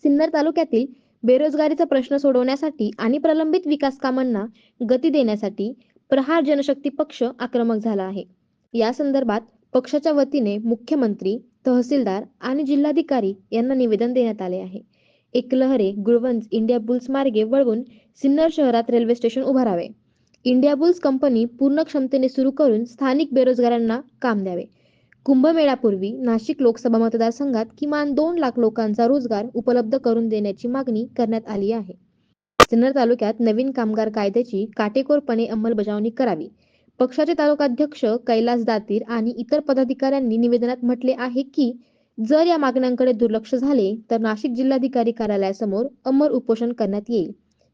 सिन्नर तालुक्यातील बेरोजगारीचा प्रश्न सोडवण्यासाठी आणि प्रलंबित विकास कामांना गती देण्यासाठी प्रहार जनशक्ती पक्ष आक्रमक झाला आहे. या संदर्भात पक्षाच्या वतीने मुख्यमंत्री, तहसीलदार आणि जिल्हाधिकारी यांना निवेदन देण्यात आले आहे. एकलहरे गुळवंज इंडिया बुल्स मार्गे वळवून सिन्नर शहरात रेल्वे स्टेशन उभारावे. इंडिया बुल्स कंपनी पूर्ण क्षमतेने सुरू करून स्थानिक बेरोजगारांना काम द्यावे. कुंभमेळ्यापूर्वी नाशिक लोकसभा मतदारसंघात किमान 2 लाख लोकांचा रोजगार उपलब्ध करून देण्याची मागणी करण्यात आली आहे. सिन्नर तालुक्यात नवीन कामगार कायद्याची काटेकोरपणे अंमलबजावणी करावी. पक्षाचे तालुकाध्यक्ष कैलास दातीर आणि इतर पदाधिकाऱ्यांनी निवेदनात म्हटले आहे की जर या मागण्यांकडे दुर्लक्ष झाले तर नाशिक जिल्हाधिकारी कार्यालयासमोर अमर उपोषण करण्यात येईल.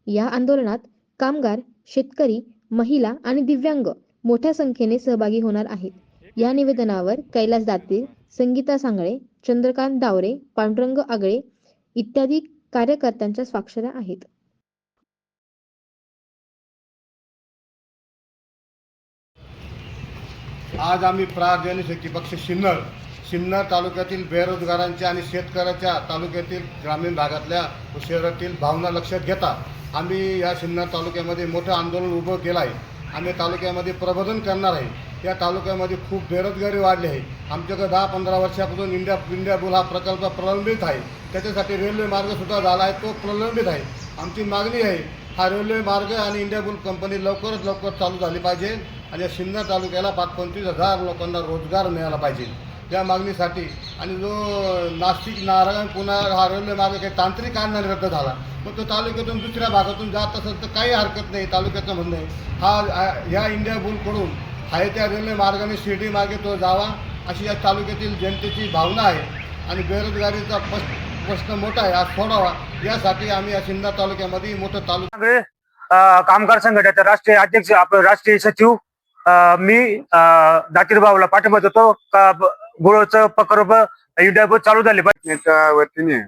या आंदोलनात कामगार, शेतकरी, महिला आणि दिव्यांग मोठ्या संख्येने सहभागी होणार आहेत. या निवेदनावर कैलास दातीर, संगीता सांगळे, चंद्रकांत डावरे, पांडुरंग आगळे इत्यादी कार्यकर्त्यांच्या स्वाक्षऱ्या आहेत. आज आम्ही प्रहार जनशक्ती पक्ष सिन्नर तालुक्यातील बेरोजगारांच्या आणि शेतकऱ्याच्या तालुक्यातील ग्रामीण भागातल्या व शहरातील भावना लक्षात घेता आम्ही या सिन्नर तालुक्यामध्ये मोठं आंदोलन उभं केलं आहे. आम्ही तालुक्यामध्ये प्रबोधन करणार आहे. या तालुक्यामध्ये खूप बेरोजगारी वाढली आहे. आमच्याकडे 10-15 वर्षापासून इंडिया बुल हा प्रकल्प प्रलंबित आहे. त्याच्यासाठी रेल्वे मार्गसुद्धा झाला आहे, तो प्रलंबित आहे. आमची मागणी आहे हा रेल्वे मार्ग आणि इंडिया बुल कंपनी लवकरात लवकर चालू झाली पाहिजे आणि या सिन्नर तालुक्याला 25,000 लोकांना रोजगार मिळाला पाहिजे. या मागणीसाठी आणि जो नाशिक नारायण पुणे हा रेल्वे मार्ग काही तांत्रिक कारणाने रद्द झाला, मग तो तालुक्यातून दुसऱ्या भागातून जात असेल तर काही हरकत नाही. तालुक्याचं म्हणणं आहे ह्या इंडिया बुलकडून आहे त्या रेल्वे मार्गाने शिर्डी मार्गे तो जावा अशी या तालुक्यातील जनतेची भावना आहे. आणि बेरोजगारीचा प्रश्न मोठा आहे, हा सोडावा यासाठी आम्ही या सिन्नर तालुक्यामध्ये मोठं कामगार संघटनेचे राष्ट्रीय अध्यक्ष, आपण राष्ट्रीय सचिव मी दातीर भाऊला पाठिंबा देतो. गुळचं प्रकल्प इंडिया बुल चालू झाले पाहिजे वतीने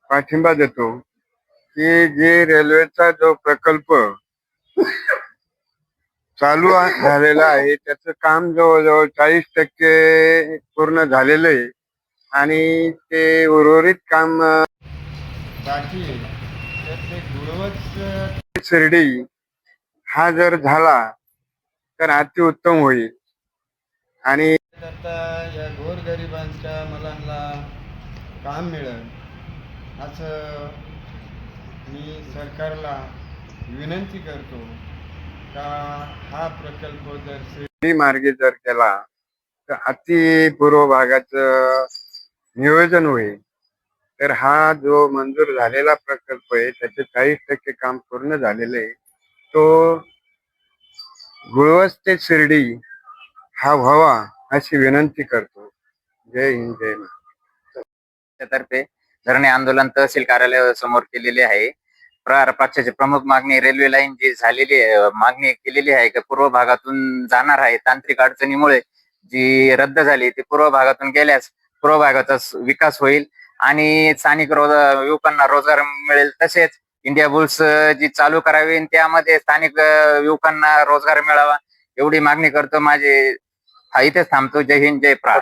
पाठिंबा देतो की जे रेल्वेचा जो प्रकल्प चालू झालेला आहे त्याचं काम जवळजवळ 40% पूर्ण झालेलं आहे आणि ते उर्वरित काम बाकी शिर्डी हा जर झाला तर अतिउत्तम होईल. आणि या गोरगरिबांच्या मुलांना काम मिळेल असं मी सरकारला विनंती करतो का हा प्रकल्प जर शिर्डी मार्गे जर केला तर अति पूर्व भागाचं नियोजन होईल. तर हा जो मंजूर झालेला प्रकल्प आहे त्याचे 40% काम पूर्ण झालेले आहे. तो गुळवस ते शिर्डी हा व्हावा अशी विनंती करतो. जय हिंद, जय महाराष्ट्र. तर्फे धरणे आंदोलन तहसील कार्यालयासमोर केलेले आहे. प्रहार पक्षाची प्रमुख मागणी रेल्वे लाईन जी झालेली मागणी केलेली आहे की पूर्व भागातून जाणार आहे, तांत्रिक अडचणीमुळे जी रद्द झाली ती पूर्व भागातून गेल्यास पूर्व भागाचा विकास होईल आणि स्थानिक युवकांना रोजगार मिळेल. तसेच इंडिया बुल्स जी चालू करावी त्यामध्ये स्थानिक युवकांना रोजगार मिळावा एवढी मागणी करतो. माझे इथेच थांबतो. जय हिंद, जय प्रहार.